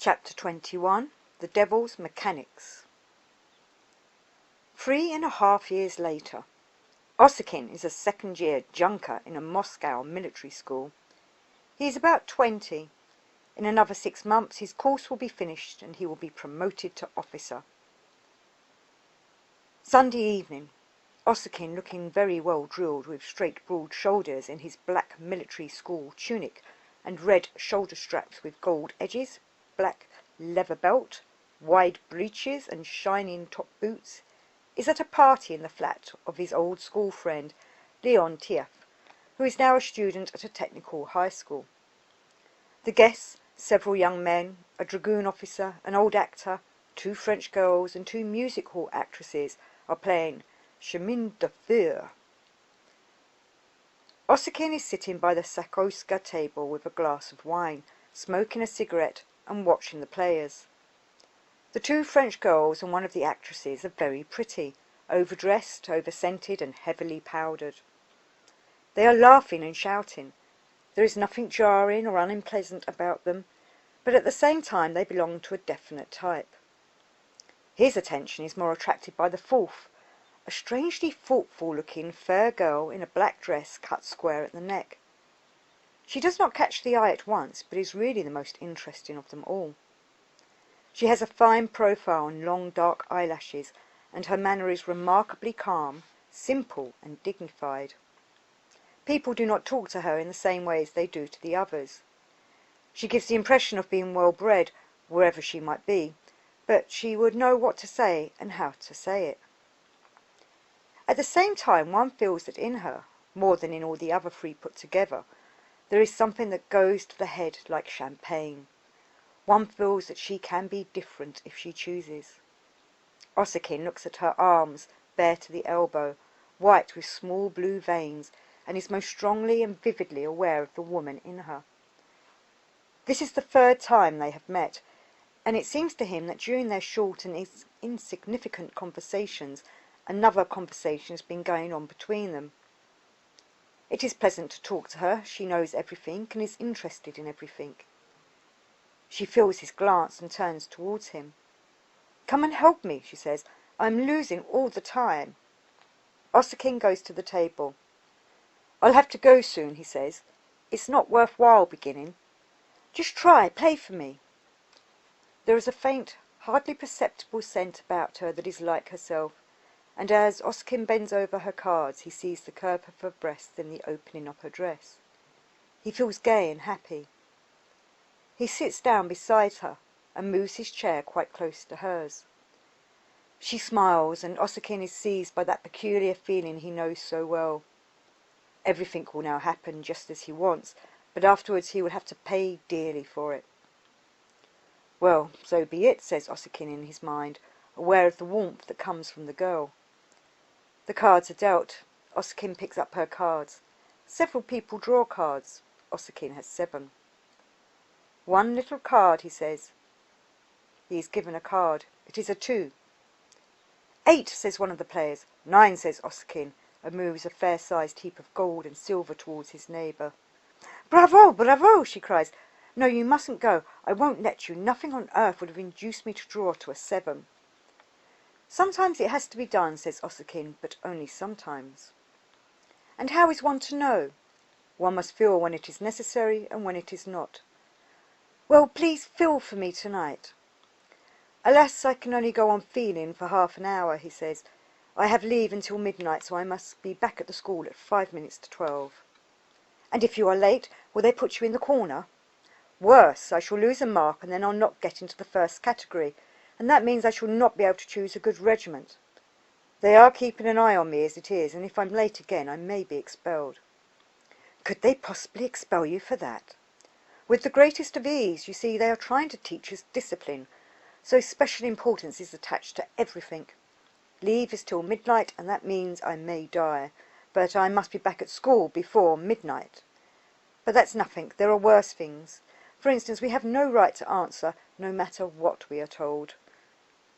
Chapter 21. The Devil's Mechanics. 3.5 years later. Osokin is a second-year junker in a Moscow military school. He is about 20. In another 6 months his course will be finished and he will be promoted to officer. Sunday evening. Osokin, looking very well drilled with straight broad shoulders in his black military school tunic and red shoulder straps with gold edges, black leather belt, wide breeches and shining top boots, is at a party in the flat of his old school friend, Leon Tief, who is now a student at a technical high school. The guests, several young men, a dragoon officer, an old actor, 2 French girls and 2 music hall actresses, are playing Chemin de Fer. Osokin is sitting by the Sakoska table with a glass of wine, smoking a cigarette and watching the players. The 2 French girls and one of the actresses are very pretty, overdressed, over-scented and heavily powdered. They are laughing and shouting. There is nothing jarring or unpleasant about them, but at the same time they belong to a definite type. His attention is more attracted by the 4th, a strangely thoughtful-looking fair girl in a black dress cut square at the neck. She does not catch the eye at once, but is really the most interesting of them all. She has a fine profile and long dark eyelashes, and her manner is remarkably calm, simple and dignified. People do not talk to her in the same way as they do to the others. She gives the impression of being well-bred, wherever she might be, but she would know what to say and how to say it. At the same time, one feels that in her, more than in all the other 3 put together, there is something that goes to the head like champagne. One feels that she can be different if she chooses. Osokin looks at her arms, bare to the elbow, white with small blue veins, and is most strongly and vividly aware of the woman in her. This is the 3rd time they have met, and it seems to him that during their short and insignificant conversations, another conversation has been going on between them. It is pleasant to talk to her. She knows everything and is interested in everything. She feels his glance and turns towards him. "Come and help me," she says. "I'm losing all the time." Osokin goes to the table. "I'll have to go soon," he says. "It's not worthwhile beginning. Just try, play for me." There is a faint, hardly perceptible scent about her that is like herself, and as Osokin bends over her cards he sees the curve of her breast in the opening of her dress. He feels gay and happy. He sits down beside her and moves his chair quite close to hers. She smiles, and Osokin is seized by that peculiar feeling he knows so well. Everything will now happen just as he wants, but afterwards he will have to pay dearly for it. "Well, so be it," says Osokin in his mind, aware of the warmth that comes from the girl. The cards are dealt. Osokin picks up her cards. Several people draw cards. Osokin has 7. "1 little card," he says. He is given a card. It is a 2. "8, says one of the players. 9, says Osokin, and moves a fair-sized heap of gold and silver towards his neighbour. "Bravo, bravo!" she cries. "No, you mustn't go. I won't let you. Nothing on earth would have induced me to draw to a 7. "Sometimes it has to be done," says Osokin, "but only sometimes." "And how is one to know?" "One must feel when it is necessary and when it is not." "Well, please feel for me tonight." "Alas, I can only go on feeling for half an hour," he says. "I have leave until midnight, so I must be back at the school at 5 minutes to 12. "And if you are late, will they put you in the corner?" "Worse, I shall lose a mark, and then I'll not get into the 1st category, and that means I shall not be able to choose a good regiment. They are keeping an eye on me as it is, and if I'm late again I may be expelled." "Could they possibly expel you for that?" "With the greatest of ease. You see, they are trying to teach us discipline, so special importance is attached to everything. Leave is till midnight, and that means I may die, but I must be back at school before midnight. But that's nothing. There are worse things. For instance, we have no right to answer, no matter what we are told.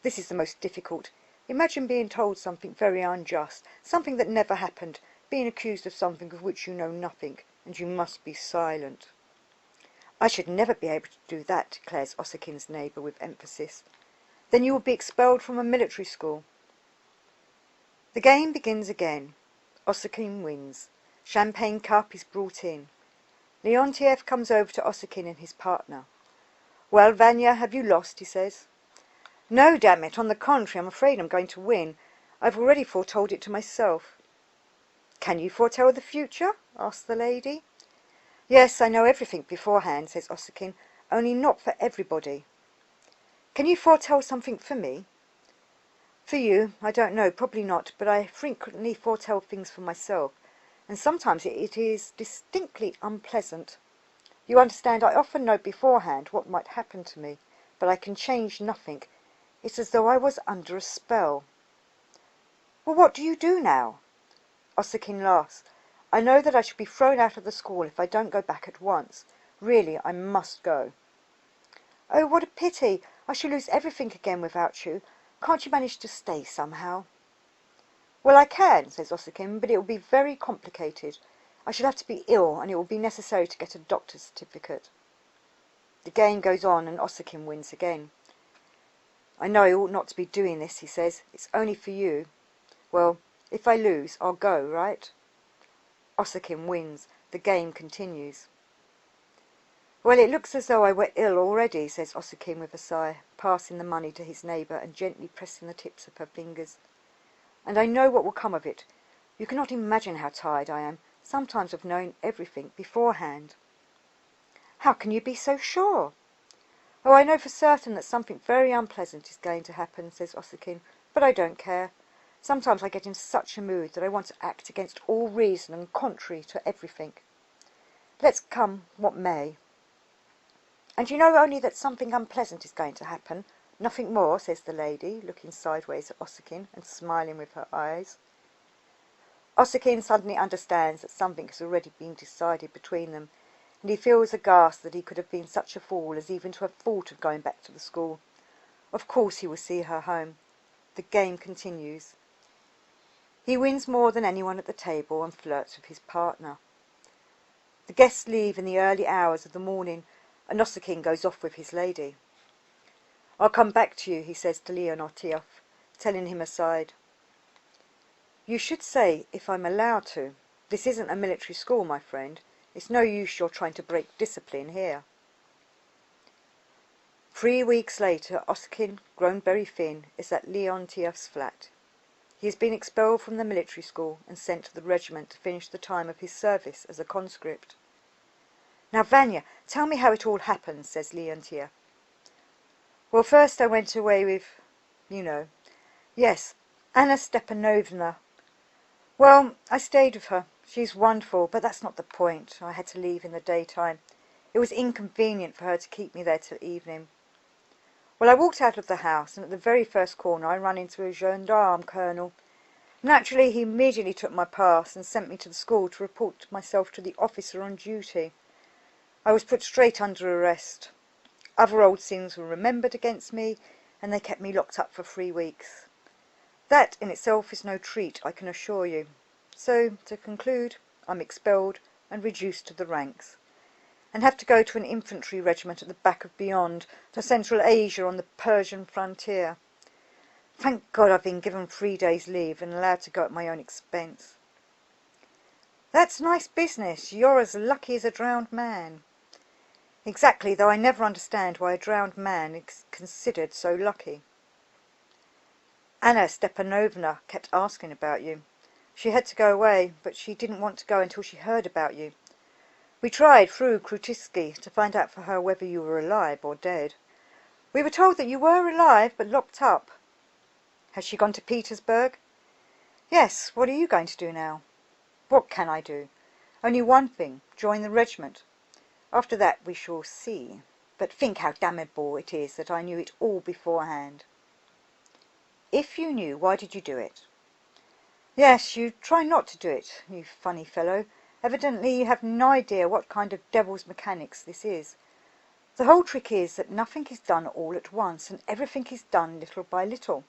This is the most difficult. Imagine being told something very unjust, something that never happened, being accused of something of which you know nothing, and you must be silent." I should never be able to do that, declares Osakin's neighbour with emphasis. Then you will be expelled from a military school. The game begins again. Osokin wins. Champagne cup is brought in. Leontiev comes over to Osokin and his partner. Well, Vanya, have you lost? He says. No, damn it, on the contrary, I'm afraid I'm going to win. I've already foretold it to myself. Can you foretell the future? Asks the lady. Yes, I know everything beforehand, says Osokin, only not for everybody. Can you foretell something for me? For you, I don't know, probably not, but I frequently foretell things for myself, and sometimes it is distinctly unpleasant. You understand, I often know beforehand what might happen to me, but I can change nothing. It's as though I was under a spell. Well, what do you do now? Osokin laughs. I know that I shall be thrown out of the school if I don't go back at once. Really, I must go. Oh, what a pity! I shall lose everything again without you. Can't you manage to stay somehow? Well, I can, says Osokin, but it will be very complicated. I shall have to be ill, and it will be necessary to get a doctor's certificate. The game goes on, and Osokin wins again. I know I ought not to be doing this, he says. It's only for you. Well, if I lose, I'll go, right? Osokin wins. The game continues. Well, it looks as though I were ill already, says Osokin with a sigh, passing the money to his neighbour and gently pressing the tips of her fingers. And I know what will come of it. You cannot imagine how tired I am, sometimes of knowing everything beforehand. How can you be so sure? Oh, I know for certain that something very unpleasant is going to happen, says Osokin, but I don't care. Sometimes I get in such a mood that I want to act against all reason and contrary to everything. Let's come what may. And you know only that something unpleasant is going to happen, nothing more, says the lady, looking sideways at Osokin and smiling with her eyes. Osokin suddenly understands that something has already been decided between them, and he feels aghast that he could have been such a fool as even to have thought of going back to the school. Of course he will see her home. The game continues. He wins more than anyone at the table and flirts with his partner. The guests leave in the early hours of the morning, and Osokin goes off with his lady. I'll come back to you, he says to Leontiev, telling him aside. You should say, if I'm allowed to. This isn't a military school, my friend. It's no use your trying to break discipline here. 3 weeks later, Osokin, grown very thin, is at Leontiev's flat. He has been expelled from the military school and sent to the regiment to finish the time of his service as a conscript. Now, Vanya, tell me how it all happened, says Leontiev. Well, first I went away with, you know. Yes, Anna Stepanovna. Well, I stayed with her. She's wonderful, but that's not the point. I had to leave in the daytime. It was inconvenient for her to keep me there till evening. Well, I walked out of the house, and at the very first corner I ran into a gendarme colonel. Naturally, he immediately took my pass and sent me to the school to report myself to the officer on duty. I was put straight under arrest. Other old sins were remembered against me, and they kept me locked up for 3 weeks. That in itself is no treat, I can assure you. So, to conclude, I'm expelled and reduced to the ranks, and have to go to an infantry regiment at the back of beyond, to Central Asia on the Persian frontier. Thank God I've been given 3 days' leave and allowed to go at my own expense. That's nice business. You're as lucky as a drowned man. Exactly, though I never understand why a drowned man is considered so lucky. Anna Stepanovna kept asking about you. She had to go away, but she didn't want to go until she heard about you. We tried through Krutitsky to find out for her whether you were alive or dead. We were told that you were alive, but locked up. Has she gone to Petersburg? Yes. What are you going to do now? What can I do? Only one thing, join the regiment. After that we shall see. But think how damnable it is that I knew it all beforehand. If you knew, why did you do it? Yes, you try not to do it, you funny fellow. Evidently you have no idea what kind of devil's mechanics this is. The whole trick is that nothing is done all at once, and everything is done little by little.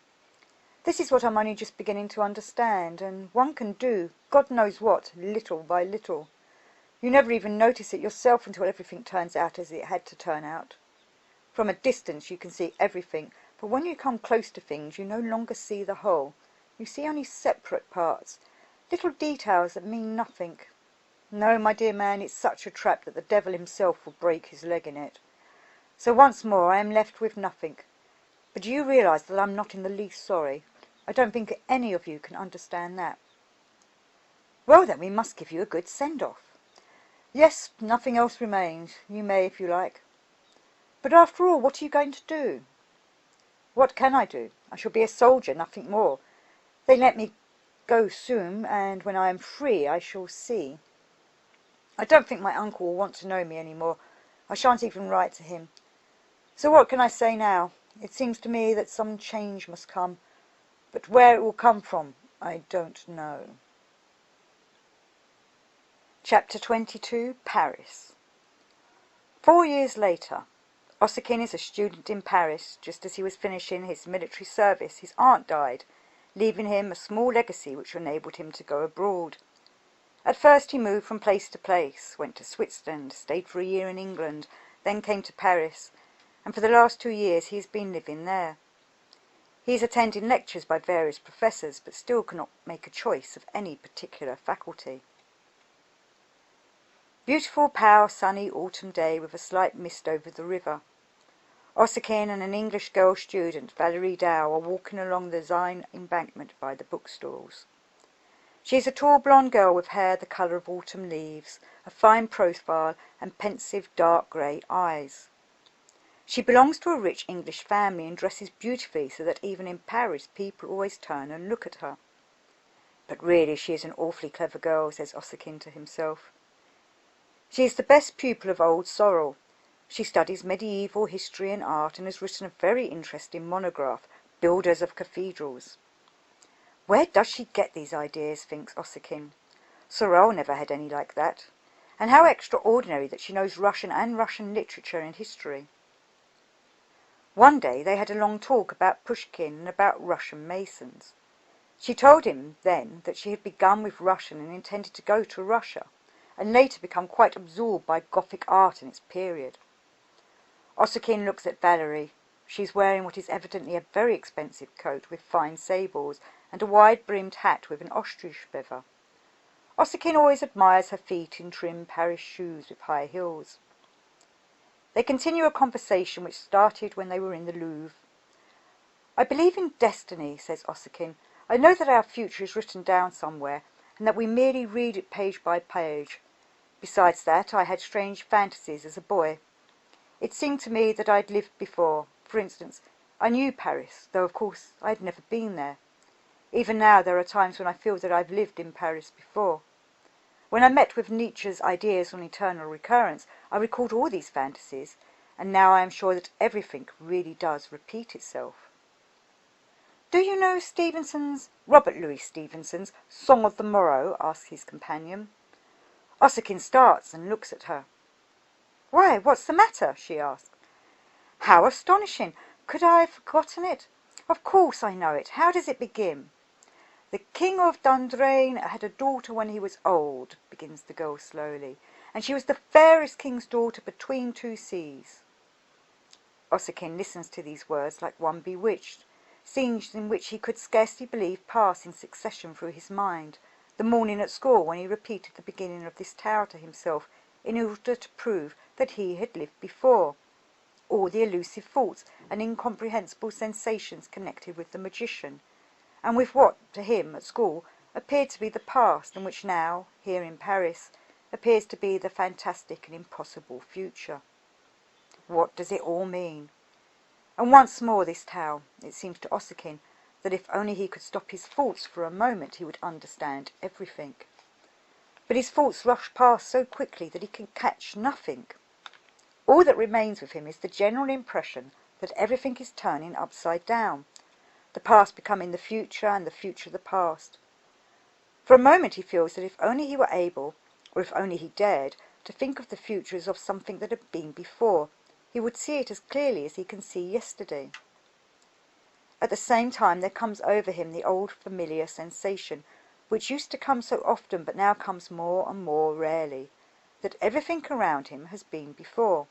This is what I'm only just beginning to understand, and one can do, God knows what, little by little. You never even notice it yourself until everything turns out as it had to turn out. From a distance you can see everything, but when you come close to things you no longer see the whole. You see only separate parts, little details that mean nothing. No, my dear man, it's such a trap that the devil himself will break his leg in it. So once more I am left with nothing. But do you realise that I'm not in the least sorry? I don't think any of you can understand that. Well then, we must give you a good send-off. Yes, nothing else remains. You may if you like. But after all, what are you going to do? What can I do? I shall be a soldier, nothing more. They let me go soon, and when I am free I shall see. I don't think my uncle will want to know me any more. I shan't even write to him. So what can I say now? It seems to me that some change must come, but where it will come from, I don't know. Chapter 22, Paris. 4 years later. Osokin is a student in Paris. Just as he was finishing his military service, his aunt died, leaving him a small legacy which enabled him to go abroad. At first he moved from place to place, went to Switzerland, stayed for a year in England, then came to Paris, and for the last 2 years he has been living there. He is attending lectures by various professors, but still cannot make a choice of any particular faculty. Beautiful, pale, sunny autumn day with a slight mist over the river. Osakin and an English girl student, Valerie Dow, are walking along the Seine embankment by the bookstores. She is a tall blonde girl with hair the colour of autumn leaves, a fine profile and pensive dark grey eyes. She belongs to a rich English family and dresses beautifully so that even in Paris people always turn and look at her. But really she is an awfully clever girl, says Osakin to himself. She is the best pupil of old Sorel. She studies medieval history and art and has written a very interesting monograph, Builders of Cathedrals. Where does she get these ideas, thinks Osakin. Sorel never had any like that. And how extraordinary that she knows Russian and Russian literature and history. One day they had a long talk about Pushkin and about Russian masons. She told him then that she had begun with Russian and intended to go to Russia, and later become quite absorbed by Gothic art and its period. Osokin looks at Valerie. She is wearing what is evidently a very expensive coat with fine sables and a wide-brimmed hat with an ostrich feather. Osokin always admires her feet in trim Paris shoes with high heels. They continue a conversation which started when they were in the Louvre. I believe in destiny, says Osokin. I know that our future is written down somewhere, and that we merely read it page by page. Besides that, I had strange fantasies as a boy. It seemed to me that I'd lived before. For instance, I knew Paris, though of course I'd never been there. Even now there are times when I feel that I've lived in Paris before. When I met with Nietzsche's ideas on eternal recurrence, I recalled all these fantasies, and now I am sure that everything really does repeat itself. Do you know Robert Louis Stevenson's Song of the Morrow? Asks his companion. Osokin starts and looks at her. Why, what's the matter? She asks. How astonishing! Could I have forgotten it? Of course I know it. How does it begin? The King of Dundrain had a daughter when he was old, begins the girl slowly, and she was the fairest king's daughter between two seas. Osokin listens to these words like one bewitched. Scenes in which he could scarcely believe pass in succession through his mind. The morning at school when he repeated the beginning of this tale to himself in order to prove that he had lived before. All the elusive thoughts and incomprehensible sensations connected with the magician, and with what, to him, at school, appeared to be the past, and which now, here in Paris, appears to be the fantastic and impossible future. What does it all mean? And once more this tale, it seems to Osokin, that if only he could stop his thoughts for a moment he would understand everything. But his thoughts rush past so quickly that he can catch nothing. All that remains with him is the general impression that everything is turning upside down, the past becoming the future and the future the past. For a moment he feels that if only he were able, or if only he dared, to think of the future as of something that had been before, he would see it as clearly as he can see yesterday. At the same time there comes over him the old familiar sensation, which used to come so often but now comes more and more rarely, that everything around him has been before.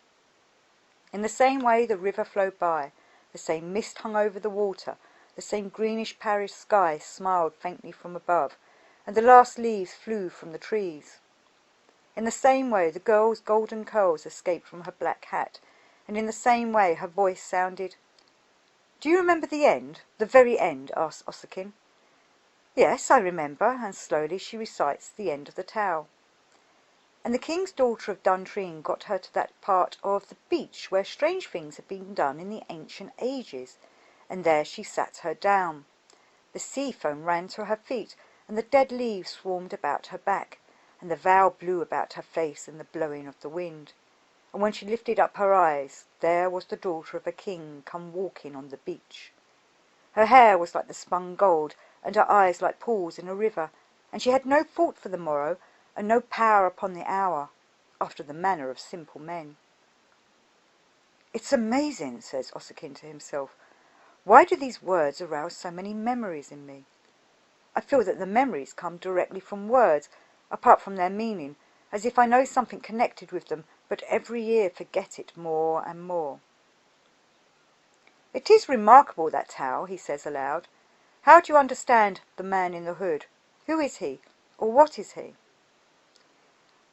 In the same way the river flowed by, the same mist hung over the water, the same greenish Paris sky smiled faintly from above, and the last leaves flew from the trees. In the same way the girl's golden curls escaped from her black hat, and in the same way her voice sounded. "Do you remember the end, the very end?" asked Osokin. "Yes, I remember," and slowly she recites the end of the tale. And the king's daughter of Duntrine got her to that part of the beach where strange things had been done in the ancient ages, and there she sat her down. The sea foam ran to her feet, and the dead leaves swarmed about her back, and the veil blew about her face in the blowing of the wind. And when she lifted up her eyes, there was the daughter of a king come walking on the beach. Her hair was like the spun gold, and her eyes like pools in a river, and she had no thought for the morrow, and no power upon the hour, after the manner of simple men. "It's amazing," says Osokin to himself. "Why do these words arouse so many memories in me? I feel that the memories come directly from words, apart from their meaning, as if I know something connected with them, but every year forget it more and more." "It is remarkable, that tale," he says aloud. "How do you understand the man in the hood? Who is he, or what is he?"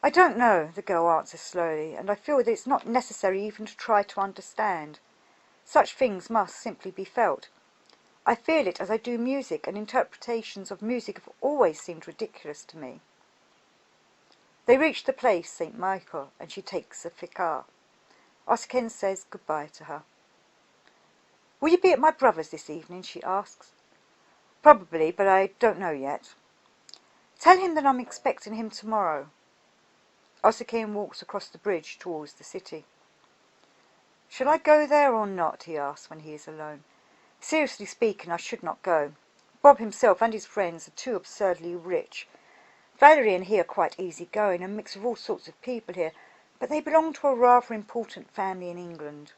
"I don't know," the girl answers slowly, "and I feel that it's not necessary even to try to understand. Such things must simply be felt. I feel it as I do music, and interpretations of music have always seemed ridiculous to me." They reach the place St. Michael, and she takes a ficard. Osokin says goodbye to her. "Will you be at my brother's this evening?" she asks. "Probably, but I don't know yet." "Tell him that I'm expecting him tomorrow." Osokin walks across the bridge towards the city. "Shall I go there or not?" he asks when he is alone. "Seriously speaking, I should not go. Bob himself and his friends are too absurdly rich. Valerie and he are quite easy-going and mix with all sorts of people here, but they belong to a rather important family in England.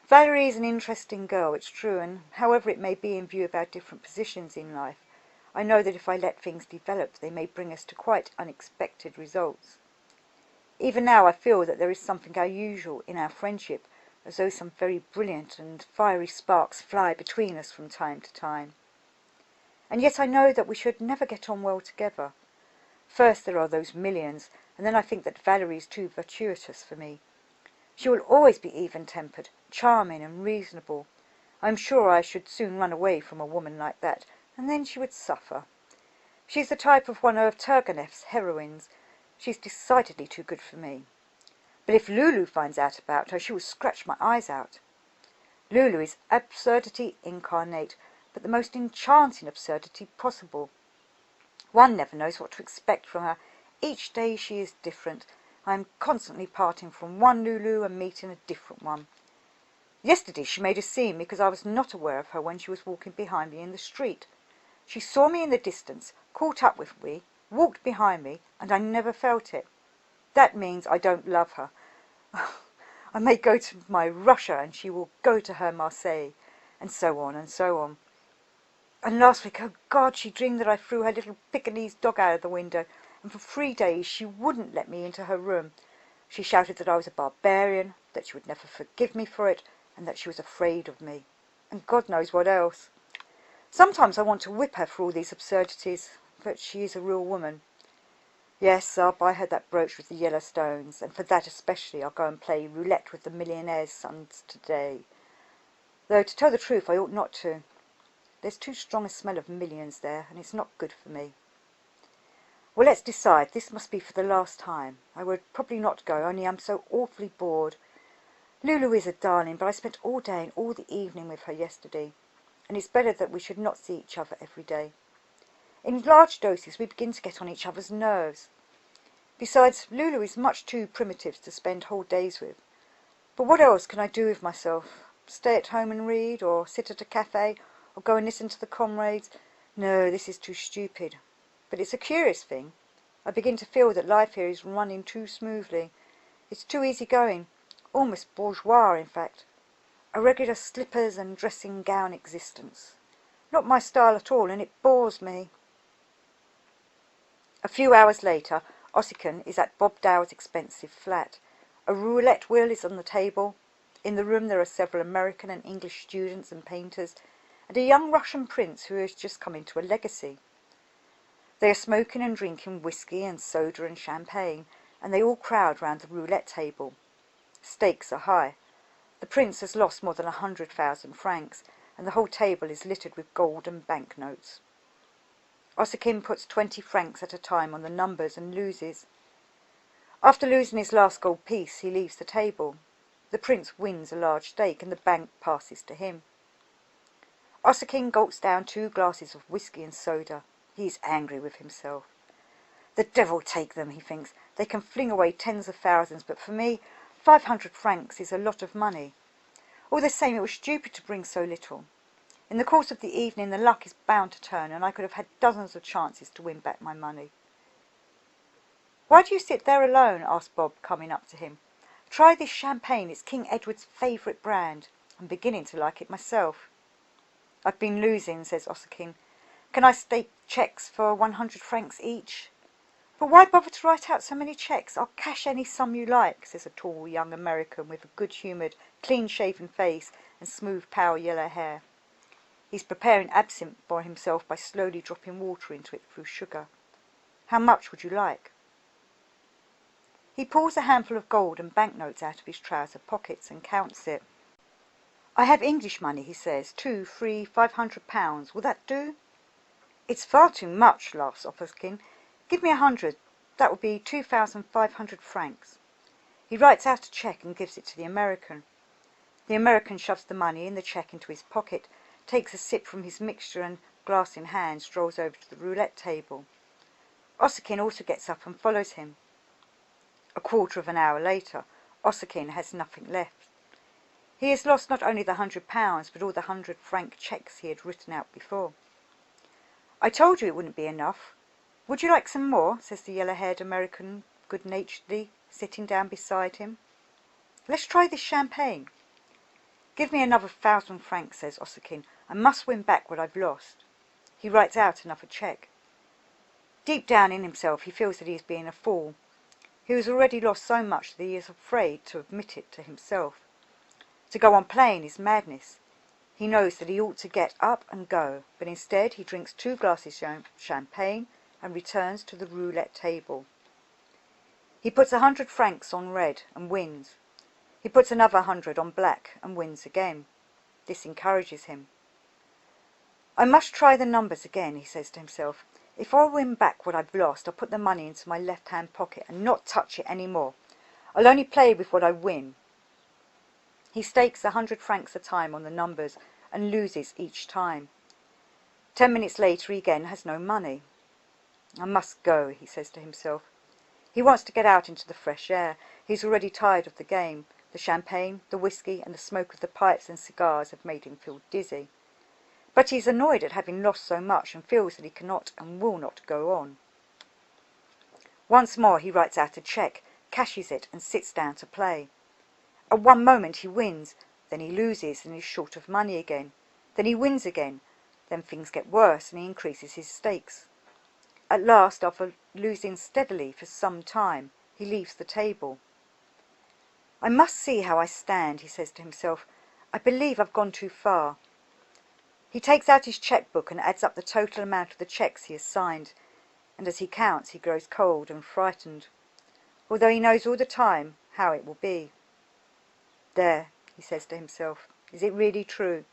Valerie is an interesting girl, it's true, and however it may be in view of our different positions in life, I know that if I let things develop, they may bring us to quite unexpected results. Even now I feel that there is something unusual in our friendship, as though some very brilliant and fiery sparks fly between us from time to time. And yet I know that we should never get on well together. First there are those millions, and then I think that Valerie is too virtuous for me. She will always be even-tempered, charming and reasonable. I am sure I should soon run away from a woman like that, and then she would suffer. She is the type of one of Turgenev's heroines. She is decidedly too good for me. But if Lulu finds out about her, she will scratch my eyes out. Lulu is absurdity incarnate, but the most enchanting absurdity possible. One never knows what to expect from her. Each day she is different. I am constantly parting from one Lulu and meeting a different one. Yesterday she made a scene because I was not aware of her when she was walking behind me in the street. She saw me in the distance, caught up with me, walked behind me, and I never felt it. That means I don't love her. I may go to my Russia, and she will go to her Marseille, and so on and so on. And last week, oh God, she dreamed that I threw her little Pekingese dog out of the window, and for 3 days she wouldn't let me into her room. She shouted that I was a barbarian, that she would never forgive me for it, and that she was afraid of me, and God knows what else. Sometimes I want to whip her for all these absurdities, but she is a real woman. Yes, I'll buy her that brooch with the yellow stones, and for that especially I'll go and play roulette with the millionaire's sons today. Though, to tell the truth, I ought not to. There's too strong a smell of millions there, and it's not good for me. Well, let's decide. This must be for the last time. I would probably not go, only I'm so awfully bored. Lulu is a darling, but I spent all day and all the evening with her yesterday, and it's better that we should not see each other every day. In large doses we begin to get on each other's nerves. Besides, Lulu is much too primitive to spend whole days with. But what else can I do with myself? Stay at home and read, or sit at a cafe, or go and listen to the comrades? No, this is too stupid. But it's a curious thing. I begin to feel that life here is running too smoothly. It's too easy-going, almost bourgeois, in fact. A regular slippers and dressing-gown existence. Not my style at all, and it bores me. A few hours later, Osakin is at Bob Dow's expensive flat. A roulette wheel is on the table. In the room there are several American and English students and painters, and a young Russian prince who has just come into a legacy. They are smoking and drinking whiskey and soda and champagne, and they all crowd round the roulette table. Stakes are high. The prince has lost more than 100,000 francs, and the whole table is littered with gold and banknotes. Osokin puts 20 francs at a time on the numbers and loses. After losing his last gold piece, he leaves the table. The prince wins a large stake, and the bank passes to him. Osokin gulps down 2 glasses of whiskey and soda. He is angry with himself. The devil take them, he thinks. They can fling away tens of thousands, but for me, 500 francs is a lot of money. All the same, it was stupid to bring so little. In the course of the evening, the luck is bound to turn, and I could have had dozens of chances to win back my money. "Why do you sit there alone?" asked Bob, coming up to him. "Try this champagne. It's King Edward's favourite brand. I'm beginning to like it myself." "I've been losing," says Osakin. "Can I stake cheques for 100 francs each?" "But why bother to write out so many cheques? I'll cash any sum you like," says a tall young American with a good-humoured, clean-shaven face and smooth, pale yellow hair. He's preparing absinthe for himself by slowly dropping water into it through sugar. "How much would you like?" He pulls a handful of gold and banknotes out of his trouser pockets and counts it. "I have English money," he says. 2, 3, 500 pounds. Will that do?" "It's far too much," laughs Osokin. "Give me 100. That will be 2,500 francs. He writes out a cheque and gives it to the American. The American shoves the money and the cheque into his pocket, takes a sip from his mixture, and, glass in hand, strolls over to the roulette table. Osokin also gets up and follows him. A quarter of an hour later, Osokin has nothing left. He has lost not only the 100 pounds, but all the 100-franc cheques he had written out before. "I told you it wouldn't be enough. Would you like some more?" says the yellow-haired American good-naturedly, sitting down beside him. "Let's try this champagne." "Give me another 1,000 francs, says Osokin. "I must win back what I've lost." He writes out another cheque. Deep down in himself he feels that he is being a fool. He has already lost so much that he is afraid to admit it to himself. To go on playing is madness. He knows that he ought to get up and go, but instead he drinks 2 glasses of champagne and returns to the roulette table. He puts 100 francs on red and wins. He puts another 100 on black and wins again. This encourages him. "I must try the numbers again," he says to himself. "If I win back what I've lost, I'll put the money into my left-hand pocket and not touch it any more. I'll only play with what I win." He stakes 100 francs a time on the numbers and loses each time. 10 minutes later he again has no money. "I must go," he says to himself. He wants to get out into the fresh air. He's already tired of the game. The champagne, the whiskey, and the smoke of the pipes and cigars have made him feel dizzy. But he is annoyed at having lost so much and feels that he cannot and will not go on. Once more he writes out a cheque, cashes it, and sits down to play. At one moment he wins, then he loses and is short of money again. Then he wins again. Then things get worse and he increases his stakes. At last, after losing steadily for some time, he leaves the table. "I must see how I stand," he says to himself. "I believe I've gone too far." He takes out his cheque-book and adds up the total amount of the cheques he has signed, and as he counts he grows cold and frightened, although he knows all the time how it will be. "There," he says to himself, "is it really true?"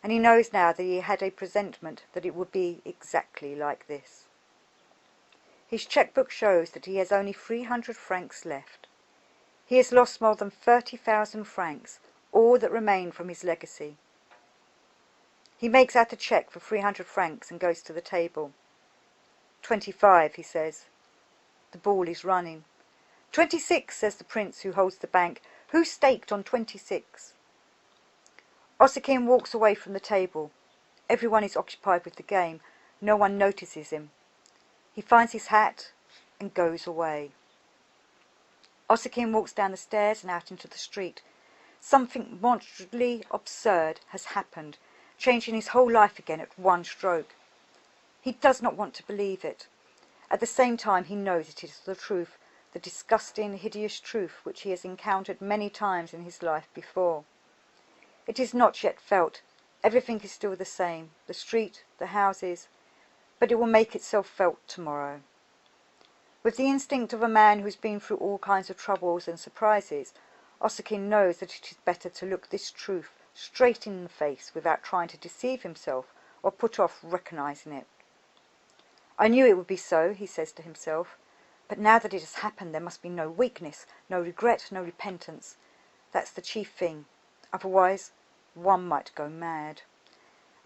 And he knows now that he had a presentiment that it would be exactly like this. His cheque-book shows that he has only 300 francs left. He has lost more than 30,000 francs, all that remain from his legacy. He makes out a cheque for 300 francs and goes to the table. 25, he says. The ball is running. 26, says the prince who holds the bank. Who staked on 26? Osakin walks away from the table. Everyone is occupied with the game. No one notices him. He finds his hat and goes away. Osokin walks down the stairs and out into the street. Something monstrously absurd has happened, changing his whole life again at one stroke. He does not want to believe it. At the same time he knows it is the truth, the disgusting, hideous truth which he has encountered many times in his life before. It is not yet felt. Everything is still the same, the street, the houses, but it will make itself felt tomorrow. With the instinct of a man who has been through all kinds of troubles and surprises, Osokin knows that it is better to look this truth straight in the face without trying to deceive himself or put off recognizing it. I knew it would be so, he says to himself, but now that it has happened there must be no weakness, no regret, no repentance. That's the chief thing. Otherwise, one might go mad.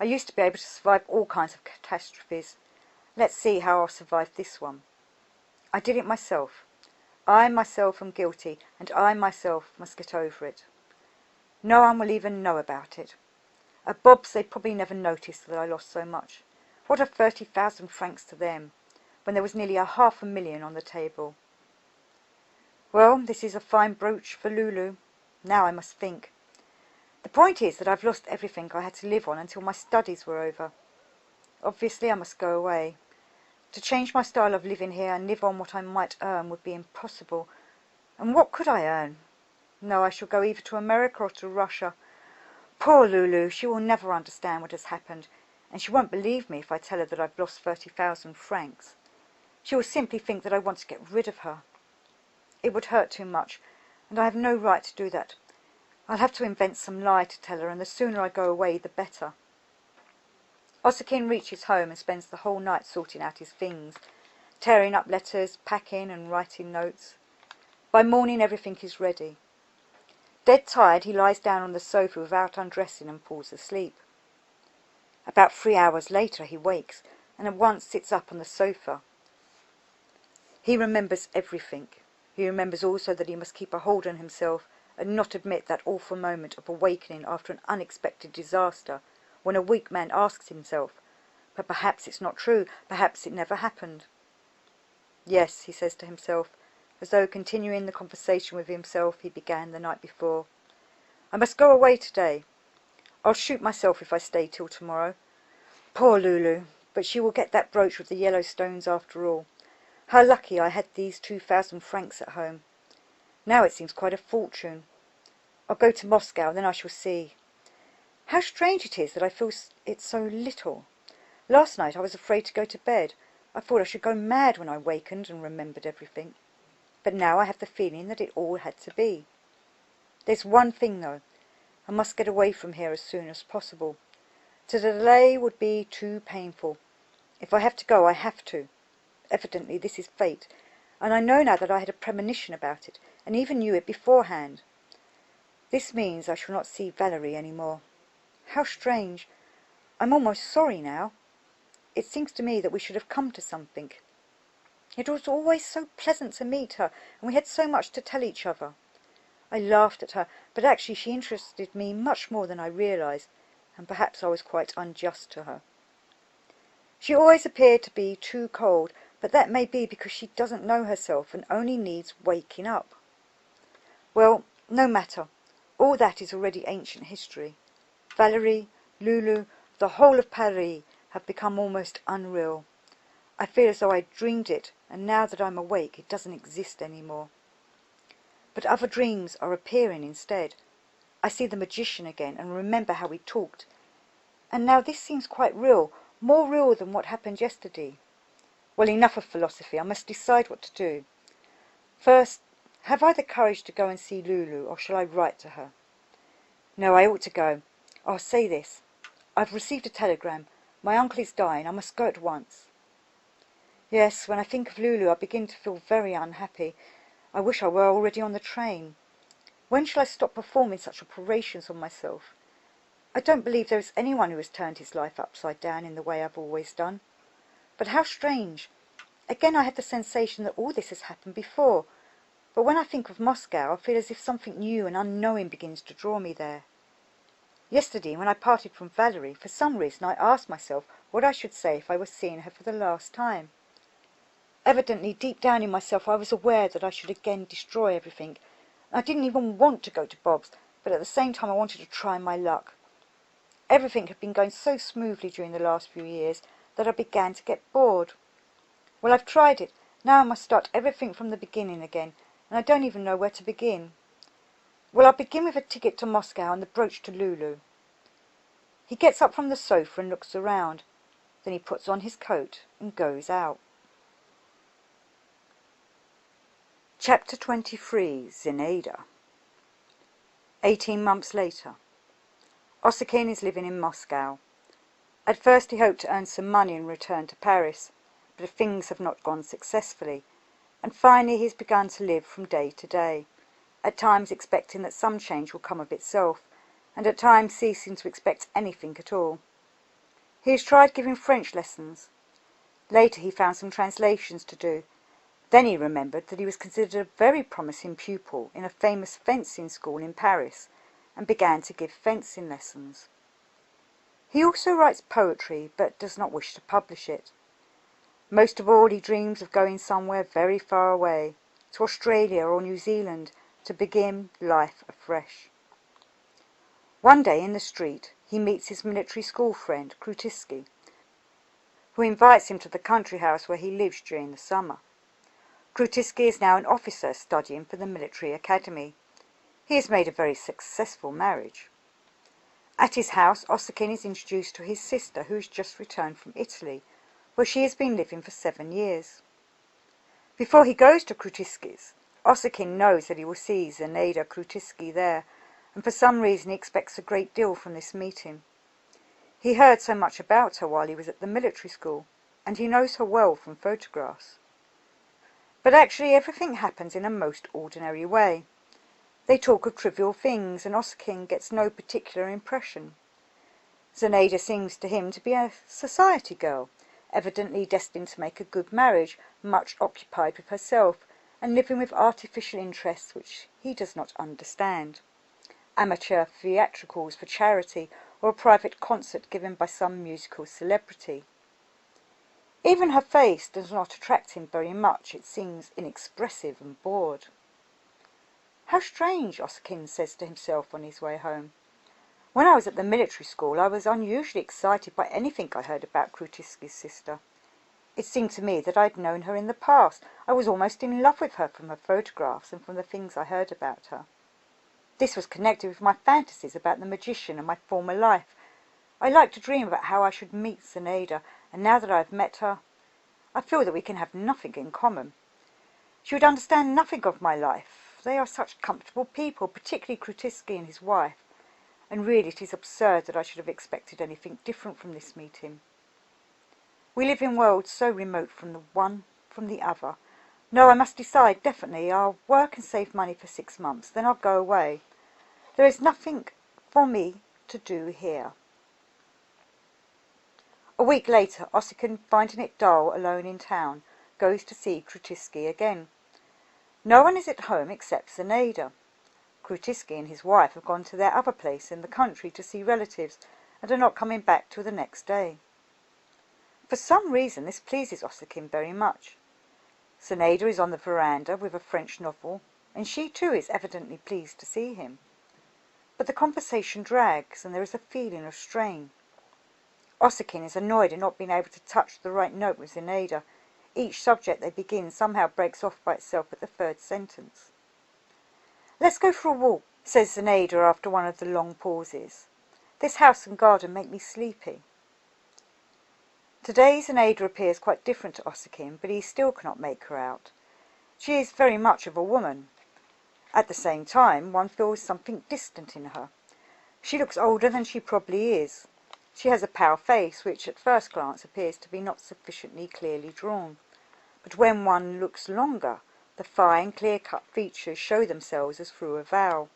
I used to be able to survive all kinds of catastrophes. Let's see how I'll survive this one. I did it myself. I myself am guilty, and I myself must get over it. No one will even know about it. At Bob's they probably never noticed that I lost so much. What are 30,000 francs to them, when there was nearly 500,000 on the table? Well, this is a fine brooch for Lulu. Now I must think. The point is that I've lost everything I had to live on until my studies were over. Obviously I must go away. To change my style of living here and live on what I might earn would be impossible. And what could I earn? No, I shall go either to America or to Russia. Poor Lulu, she will never understand what has happened, and she won't believe me if I tell her that I've lost 30,000 francs. She will simply think that I want to get rid of her. It would hurt too much, and I have no right to do that. I'll have to invent some lie to tell her, and the sooner I go away, the better. Osakin reaches home and spends the whole night sorting out his things, tearing up letters, packing and writing notes. By morning everything is ready. Dead tired, he lies down on the sofa without undressing and falls asleep. About 3 hours later he wakes and at once sits up on the sofa. He remembers everything. He remembers also that he must keep a hold on himself and not admit that awful moment of awakening after an unexpected disaster, when a weak man asks himself, but perhaps it's not true, perhaps it never happened. Yes, he says to himself, as though continuing the conversation with himself he began the night before. I must go away today. I'll shoot myself if I stay till tomorrow. Poor Lulu, but she will get that brooch with the yellow stones after all. How lucky I had these 2,000 francs at home. Now it seems quite a fortune. I'll go to Moscow, then I shall see. How strange it is that I feel it so little. Last night I was afraid to go to bed. I thought I should go mad when I wakened and remembered everything. But now I have the feeling that it all had to be. There's one thing, though. I must get away from here as soon as possible. To delay would be too painful. If I have to go, I have to. Evidently this is fate, and I know now that I had a premonition about it, and even knew it beforehand. This means I shall not see Valerie any more. How strange. I'm almost sorry now. It seems to me that we should have come to something. It was always so pleasant to meet her, and we had so much to tell each other. I laughed at her, but actually she interested me much more than I realized, and perhaps I was quite unjust to her. She always appeared to be too cold, but that may be because she doesn't know herself and only needs waking up. Well, no matter. All that is already ancient history. Valerie, Lulu, the whole of Paris have become almost unreal. I feel as though I dreamed it, and now that I'm awake it doesn't exist any more. But other dreams are appearing instead. I see the magician again and remember how we talked. And now this seems quite real, more real than what happened yesterday. Well, enough of philosophy. I must decide what to do. First, have I the courage to go and see Lulu, or shall I write to her? No, I ought to go. I'll say this. I've received a telegram. My uncle is dying. I must go at once. Yes, when I think of Lulu I begin to feel very unhappy. I wish I were already on the train. When shall I stop performing such operations on myself? I don't believe there is anyone who has turned his life upside down in the way I've always done. But how strange. Again I had the sensation that all this has happened before. But when I think of Moscow, I feel as if something new and unknowing begins to draw me there. Yesterday, when I parted from Valerie, for some reason I asked myself what I should say if I were seeing her for the last time. Evidently, deep down in myself, I was aware that I should again destroy everything. I didn't even want to go to Bob's, but at the same time I wanted to try my luck. Everything had been going so smoothly during the last few years that I began to get bored. Well, I've tried it. Now I must start everything from the beginning again, and I don't even know where to begin. Well, I'll begin with a ticket to Moscow and the brooch to Lulu. He gets up from the sofa and looks around. Then he puts on his coat and goes out. Chapter 23. Zineda. 18 months later. Osokin is living in Moscow. At first he hoped to earn some money and return to Paris, but things have not gone successfully, and finally he has begun to live from day to day, at times expecting that some change will come of itself, and at times ceasing to expect anything at all. He has tried giving French lessons. Later he found some translations to do. Then he remembered that he was considered a very promising pupil in a famous fencing school in Paris, and began to give fencing lessons. He also writes poetry, but does not wish to publish it. Most of all, he dreams of going somewhere very far away, to Australia or New Zealand, to begin life afresh. One day in the street he meets his military school friend, Krutinsky, who invites him to the country house where he lives during the summer. Krutinsky is now an officer studying for the military academy. He has made a very successful marriage. At his house, Osakin is introduced to his sister, who has just returned from Italy, where she has been living for 7 years. Before he goes to Krutinsky's, Osokin knows that he will see Zineda Krutinsky there, and for some reason he expects a great deal from this meeting. He heard so much about her while he was at the military school, and he knows her well from photographs. But actually everything happens in a most ordinary way. They talk of trivial things, and Osokin gets no particular impression. Zineda seems to him to be a society girl, evidently destined to make a good marriage, much occupied with herself, and living with artificial interests which he does not understand. Amateur theatricals for charity, or a private concert given by some musical celebrity. Even her face does not attract him very much. It seems inexpressive and bored. How strange, Osokin says to himself on his way home. When I was at the military school I was unusually excited by anything I heard about Krutinsky's sister. It seemed to me that I had known her in the past. I was almost in love with her from her photographs and from the things I heard about her. This was connected with my fantasies about the magician and my former life. I liked to dream about how I should meet Zineda, and now that I have met her, I feel that we can have nothing in common. She would understand nothing of my life. They are such comfortable people, particularly Krutinsky and his wife, and really it is absurd that I should have expected anything different from this meeting. We live in worlds so remote from the one from the other. No, I must decide definitely. I'll work and save money for 6 months, then I'll go away. There is nothing for me to do here. A week later, Osakin, finding it dull alone in town, goes to see Krutinsky again. No one is at home except Zineda. Krutinsky and his wife have gone to their other place in the country to see relatives, and are not coming back till the next day. For some reason this pleases Osokin very much. Zineda is on the veranda with a French novel, and she too is evidently pleased to see him. But the conversation drags, and there is a feeling of strain. Osokin is annoyed at not being able to touch the right note with Zineda. Each subject they begin somehow breaks off by itself at the 3rd sentence. "Let's go for a walk," says Zineda after one of the long pauses. "This house and garden make me sleepy." Today Zineda appears quite different to Osokin, but he still cannot make her out. She is very much of a woman. At the same time, one feels something distant in her. She looks older than she probably is. She has a pale face, which at first glance appears to be not sufficiently clearly drawn. But when one looks longer, the fine, clear-cut features show themselves as through a veil.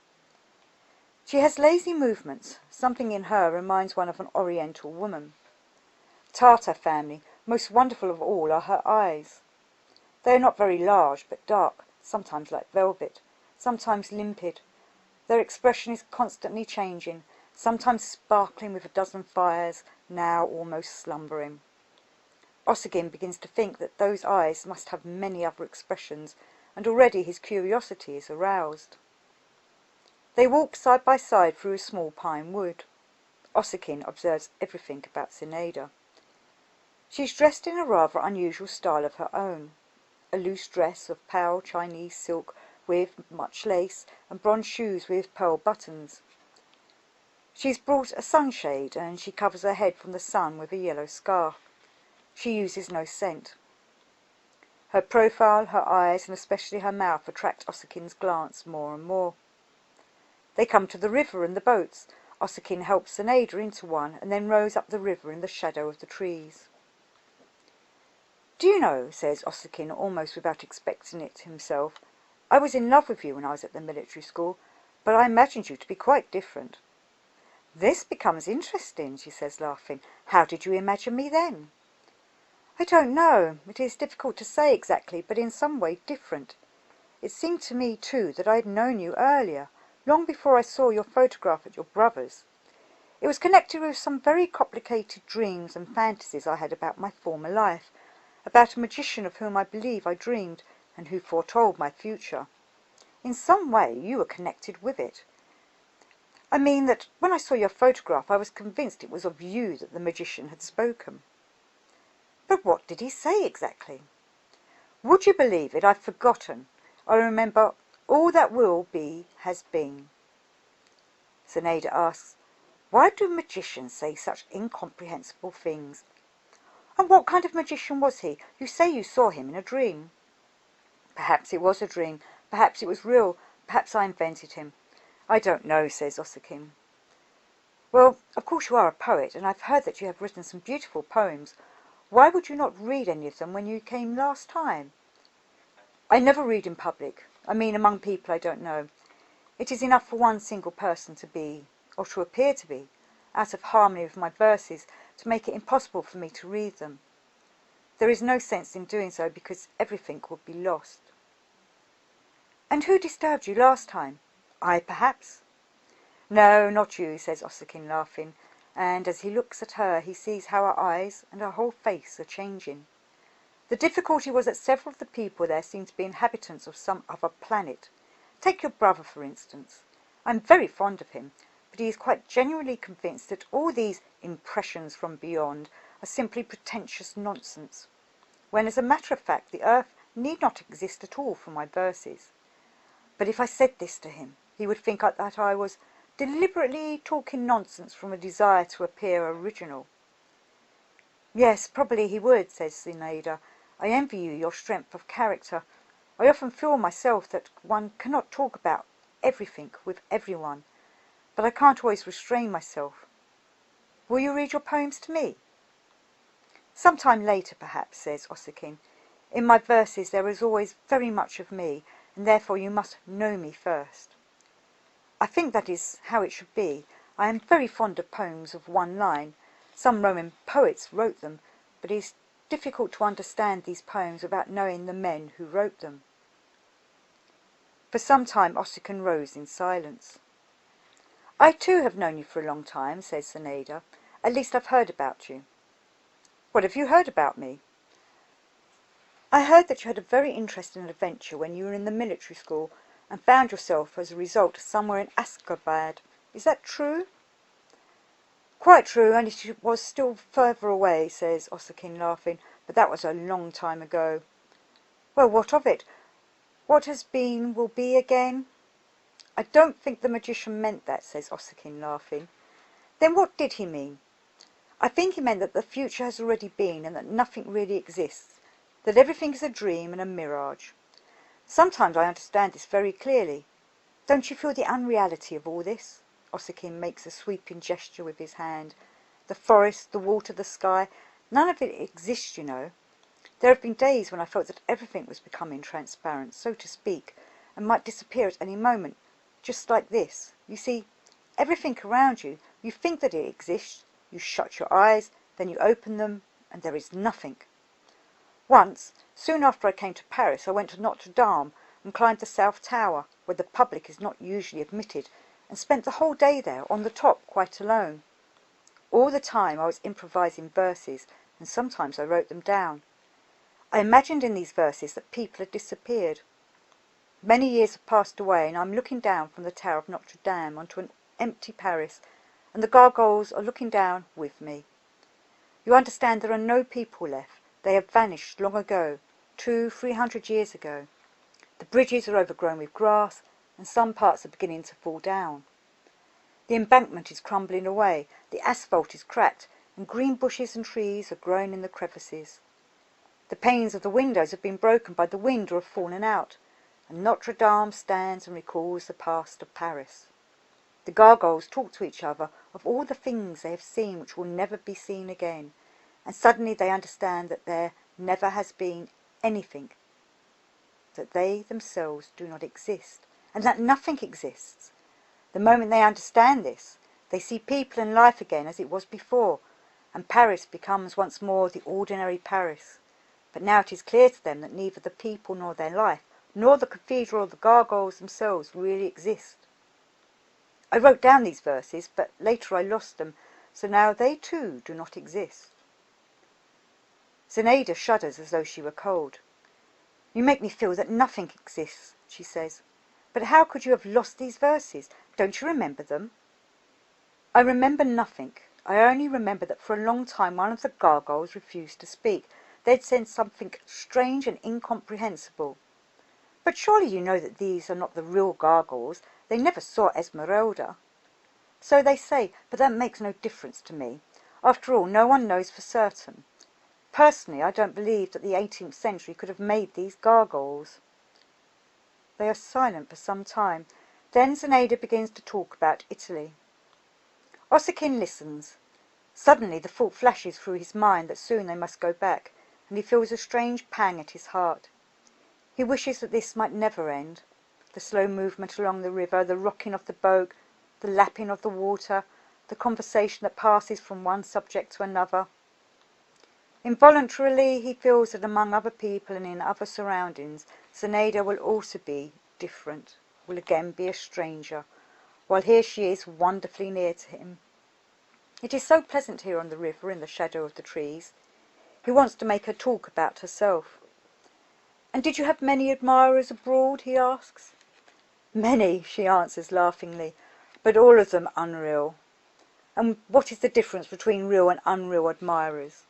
She has lazy movements. Something in her reminds one of an Oriental woman. Tartar family, most wonderful of all are her eyes. They are not very large, but dark, sometimes like velvet, sometimes limpid. Their expression is constantly changing, sometimes sparkling with a dozen fires, now almost slumbering. Osokin begins to think that those eyes must have many other expressions, and already his curiosity is aroused. They walk side by side through a small pine wood. Osokin observes everything about Zineda. She's dressed in a rather unusual style of her own, a loose dress of pale Chinese silk with much lace and bronze shoes with pearl buttons. She's brought a sunshade and she covers her head from the sun with a yellow scarf. She uses no scent. Her profile, her eyes, and especially her mouth attract Osokin's glance more and more. They come to the river and the boats. Osokin helps Zineda into one and then rows up the river in the shadow of the trees. "Do you know," says Osokin, almost without expecting it himself, "I was in love with you when I was at the military school, but I imagined you to be quite different." "This becomes interesting," she says, laughing. "How did you imagine me then?" "I don't know. It is difficult to say exactly, but in some way different. It seemed to me, too, that I had known you earlier, long before I saw your photograph at your brother's. It was connected with some very complicated dreams and fantasies I had about my former life, about a magician of whom I believe I dreamed, and who foretold my future. In some way you were connected with it. I mean that when I saw your photograph I was convinced it was of you that the magician had spoken." "But what did he say exactly?" "Would you believe it, I've forgotten. I remember all that will be has been." Zineda asks, "Why do magicians say such incomprehensible things? And what kind of magician was he? You say you saw him in a dream." "Perhaps it was a dream. Perhaps it was real. Perhaps I invented him. I don't know," says Osakin. "Well, of course you are a poet, and I've heard that you have written some beautiful poems. Why would you not read any of them when you came last time?" "I never read in public. I mean among people I don't know. It is enough for one single person to be, or to appear to be, out of harmony with my verses to make it impossible for me to read them. There is no sense in doing so because everything would be lost." "And who disturbed you last time? I, perhaps?" "No, not you," says Osakin, laughing, and as he looks at her he sees how her eyes and her whole face are changing. "The difficulty was that several of the people there seemed to be inhabitants of some other planet. Take your brother, for instance. I am very fond of him, but he is quite genuinely convinced that all these impressions from beyond are simply pretentious nonsense, when as a matter of fact the earth need not exist at all for my verses. But if I said this to him, he would think that I was deliberately talking nonsense from a desire to appear original." "Yes, probably he would," says Zineda. "I envy you your strength of character. I often feel myself that one cannot talk about everything with everyone, but I can't always restrain myself. Will you read your poems to me?" "Some time later, perhaps," says Osakin. "In my verses there is always very much of me, and therefore you must know me first." "I think that is how it should be. I am very fond of poems of one line. Some Roman poets wrote them, but it is difficult to understand these poems without knowing the men who wrote them." For some time Osokin rose in silence. "I too have known you for a long time," says Zineda. "At least I've heard about you." "What have you heard about me?" "I heard that you had a very interesting adventure when you were in the military school and found yourself as a result somewhere in Askabad. Is that true?" "Quite true, only it was still further away," says Osakin, laughing, "but that was a long time ago." "Well, what of it? What has been will be again." "I don't think the magician meant that," says Osakin, laughing. "Then what did he mean?" "I think he meant that the future has already been and that nothing really exists, that everything is a dream and a mirage. Sometimes I understand this very clearly. Don't you feel the unreality of all this?" Osakin makes a sweeping gesture with his hand. "The forest, the water, the sky, none of it exists, you know. There have been days when I felt that everything was becoming transparent, so to speak, and might disappear at any moment, just like this. You see, everything around you, you think that it exists, you shut your eyes, then you open them, and there is nothing. Once, soon after I came to Paris, I went to Notre Dame and climbed the South Tower, where the public is not usually admitted, and spent the whole day there, on the top, quite alone. All the time I was improvising verses, and sometimes I wrote them down. I imagined in these verses that people had disappeared. Many years have passed away, and I'm looking down from the tower of Notre Dame onto an empty Paris, and the gargoyles are looking down with me. You understand there are no people left. They have vanished long ago, 200–300 years ago. The bridges are overgrown with grass, and some parts are beginning to fall down. The embankment is crumbling away, the asphalt is cracked, and green bushes and trees are growing in the crevices. The panes of the windows have been broken by the wind or have fallen out, and Notre Dame stands and recalls the past of Paris. The gargoyles talk to each other of all the things they have seen which will never be seen again, and suddenly they understand that there never has been anything, that they themselves do not exist, and that nothing exists. The moment they understand this, they see people and life again as it was before, and Paris becomes once more the ordinary Paris. But now it is clear to them that neither the people nor their life, nor the cathedral or the gargoyles themselves really exist. I wrote down these verses, but later I lost them, so now they too do not exist. Zineda shudders as though she were cold. You make me feel that nothing exists, she says. But how could you have lost these verses? Don't you remember them? I remember nothing. I only remember that for a long time one of the gargoyles refused to speak. They'd said something strange and incomprehensible. But surely you know that these are not the real gargoyles. They never saw Esmeralda. So they say, but that makes no difference to me. After all, no one knows for certain. Personally, I don't believe that the 18th century could have made these gargoyles. They are silent for some time. Then Zineda begins to talk about Italy. Osokin listens. Suddenly the thought flashes through his mind that soon they must go back, and he feels a strange pang at his heart. He wishes that this might never end. The slow movement along the river, the rocking of the boat, the lapping of the water, the conversation that passes from one subject to another. Involuntarily he feels that among other people and in other surroundings, Zineda will also be different, will again be a stranger, while here she is wonderfully near to him. It is so pleasant here on the river in the shadow of the trees. He wants to make her talk about herself. And did you have many admirers abroad? He asks. Many, she answers laughingly, but all of them unreal. And what is the difference between real and unreal admirers?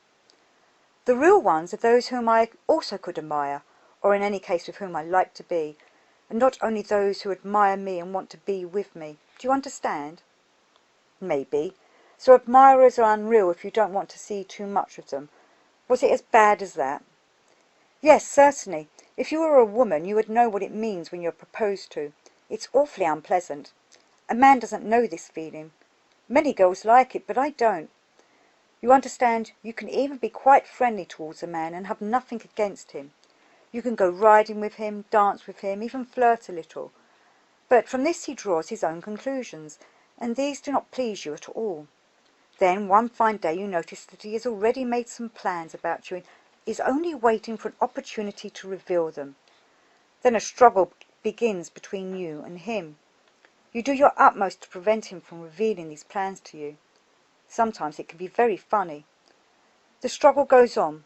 The real ones are those whom I also could admire, or in any case with whom I like to be, and not only those who admire me and want to be with me. Do you understand? Maybe. So admirers are unreal if you don't want to see too much of them. Was it as bad as that? Yes, certainly. If you were a woman, you would know what it means when you're proposed to. It's awfully unpleasant. A man doesn't know this feeling. Many girls like it, but I don't. You understand, you can even be quite friendly towards a man and have nothing against him. You can go riding with him, dance with him, even flirt a little. But from this he draws his own conclusions, and these do not please you at all. Then one fine day you notice that he has already made some plans about you and is only waiting for an opportunity to reveal them. Then a struggle begins between you and him. You do your utmost to prevent him from revealing these plans to you. Sometimes it can be very funny. The struggle goes on.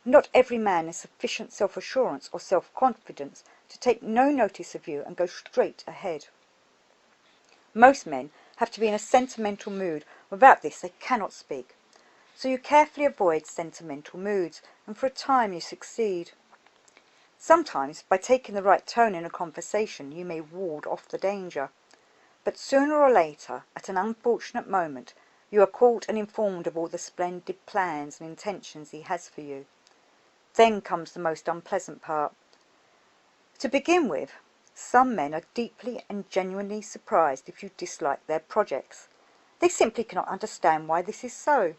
Not every man has sufficient self-assurance or self-confidence to take no notice of you and go straight ahead. Most men have to be in a sentimental mood. Without this they cannot speak. So you carefully avoid sentimental moods, and for a time you succeed. Sometimes, by taking the right tone in a conversation, you may ward off the danger. But sooner or later, at an unfortunate moment, you are caught and informed of all the splendid plans and intentions he has for you. Then comes the most unpleasant part. To begin with, some men are deeply and genuinely surprised if you dislike their projects. They simply cannot understand why this is so.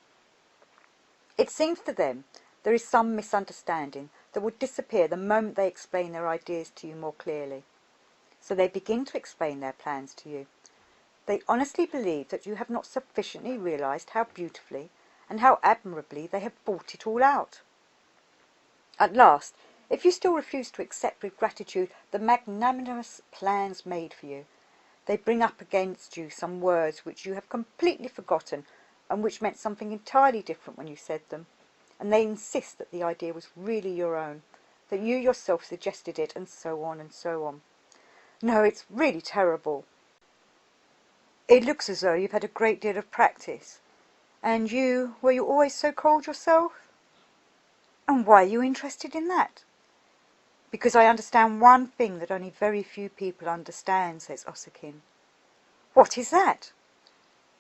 It seems to them there is some misunderstanding that will disappear the moment they explain their ideas to you more clearly. So they begin to explain their plans to you. They honestly believe that you have not sufficiently realized how beautifully and how admirably they have thought it all out. At last, if you still refuse to accept with gratitude the magnanimous plans made for you, they bring up against you some words which you have completely forgotten and which meant something entirely different when you said them, and they insist that the idea was really your own, that you yourself suggested it, and so on and so on. No, it's really terrible. It looks as though you've had a great deal of practice. And were you always so cold yourself? And why are you interested in that? Because I understand one thing that only very few people understand, says Osokin. What is that?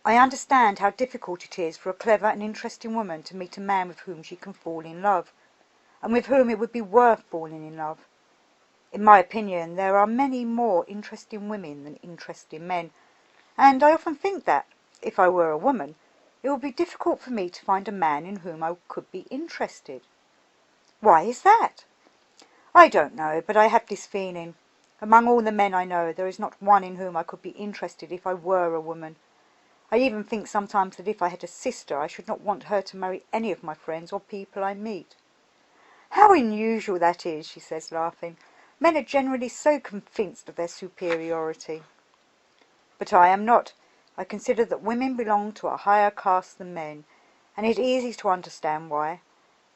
I understand how difficult it is for a clever and interesting woman to meet a man with whom she can fall in love, and with whom it would be worth falling in love. In my opinion, there are many more interesting women than interesting men, and I often think that, if I were a woman, it would be difficult for me to find a man in whom I could be interested. Why is that? I don't know, but I have this feeling. Among all the men I know, there is not one in whom I could be interested if I were a woman. I even think sometimes that if I had a sister, I should not want her to marry any of my friends or people I meet. How unusual that is, she says, laughing. Men are generally so convinced of their superiority. But I am not. I consider that women belong to a higher caste than men, and it is easy to understand why.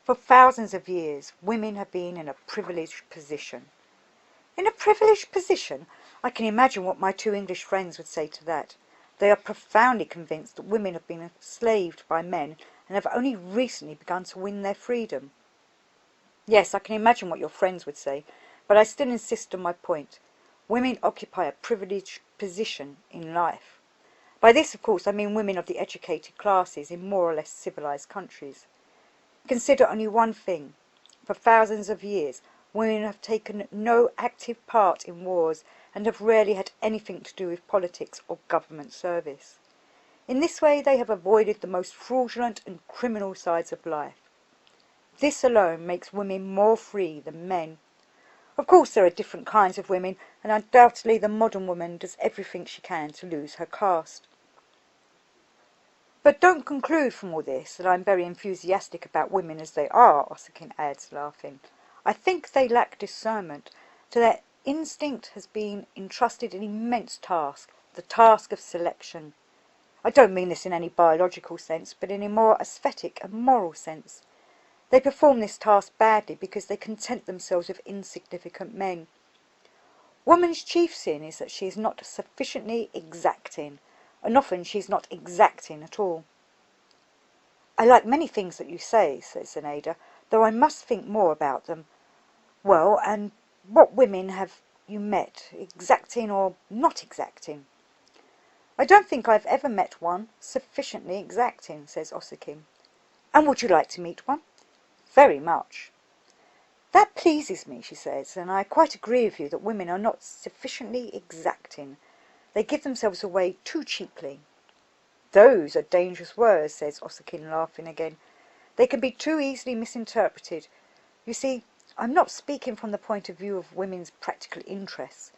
For thousands of years, women have been in a privileged position. In a privileged position? I can imagine what my two English friends would say to that. They are profoundly convinced that women have been enslaved by men and have only recently begun to win their freedom. Yes, I can imagine what your friends would say, but I still insist on my point. Women occupy a privileged position in life. By this, of course, I mean women of the educated classes in more or less civilized countries. Consider only one thing. For thousands of years, women have taken no active part in wars and have rarely had anything to do with politics or government service. In this way, they have avoided the most fraudulent and criminal sides of life. This alone makes women more free than men. Of course, there are different kinds of women, and undoubtedly the modern woman does everything she can to lose her caste. But don't conclude from all this that I am very enthusiastic about women as they are, Osakin adds, laughing. I think they lack discernment. To their instinct has been entrusted an immense task, the task of selection. I don't mean this in any biological sense, but in a more aesthetic and moral sense. They perform this task badly because they content themselves with insignificant men. Woman's chief sin is that she is not sufficiently exacting, and often she is not exacting at all. I like many things that you say, says Zineda, though I must think more about them. Well, and what women have you met, exacting or not exacting? I don't think I've ever met one sufficiently exacting, says Osokin. And would you like to meet one? Very much. That pleases me, she says, and I quite agree with you that women are not sufficiently exacting. They give themselves away too cheaply. Those are dangerous words, says Osokin, laughing again. They can be too easily misinterpreted. You see, I'm not speaking from the point of view of women's practical interests.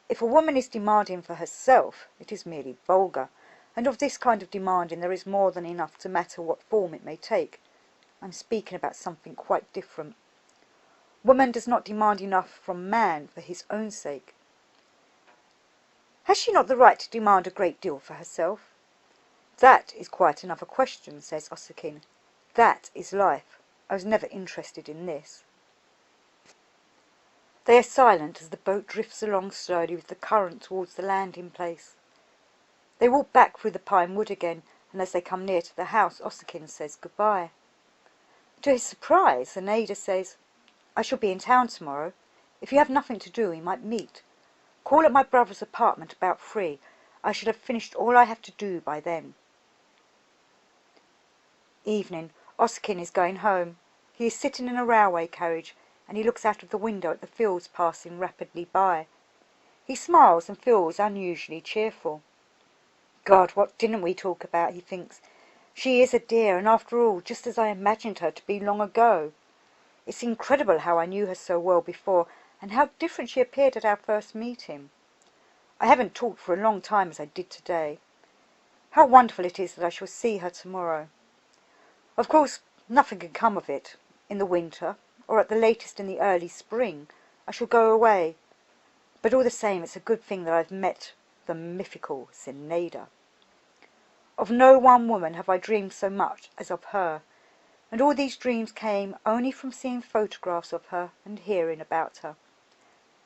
If a woman is demanding for herself, it is merely vulgar, and of this kind of demanding there is more than enough to matter what form it may take. I'm speaking about something quite different. Woman does not demand enough from man for his own sake. Has she not the right to demand a great deal for herself? That is quite another question, says Osokin. That is life. I was never interested in this. They are silent as the boat drifts along slowly with the current towards the landing place. They walk back through the pine wood again, and as they come near to the house, Osokin says goodbye. To his surprise, Zineda says, I shall be in town tomorrow. If you have nothing to do, we might meet. Call at my brother's apartment about 3. I shall have finished all I have to do by then. Evening. Osokin is going home. He is sitting in a railway carriage, and he looks out of the window at the fields passing rapidly by. He smiles and feels unusually cheerful. God, what didn't we talk about, he thinks. She is a dear, and after all, just as I imagined her to be long ago. It's incredible how I knew her so well before, and how different she appeared at our first meeting. I haven't talked for a long time as I did today. How wonderful it is that I shall see her tomorrow. Of course, nothing can come of it. In the winter, or at the latest in the early spring, I shall go away. But all the same, it's a good thing that I've met the mythical Zineda. Of no one woman have I dreamed so much as of her, and all these dreams came only from seeing photographs of her and hearing about her.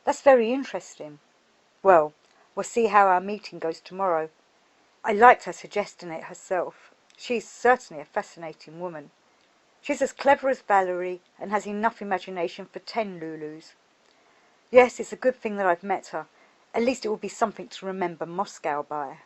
That's very interesting. Well, we'll see how our meeting goes tomorrow. I liked her suggesting it herself. She's certainly a fascinating woman. She's as clever as Valerie and has enough imagination for 10 Lulus. Yes, it's a good thing that I've met her. At least it will be something to remember Moscow by.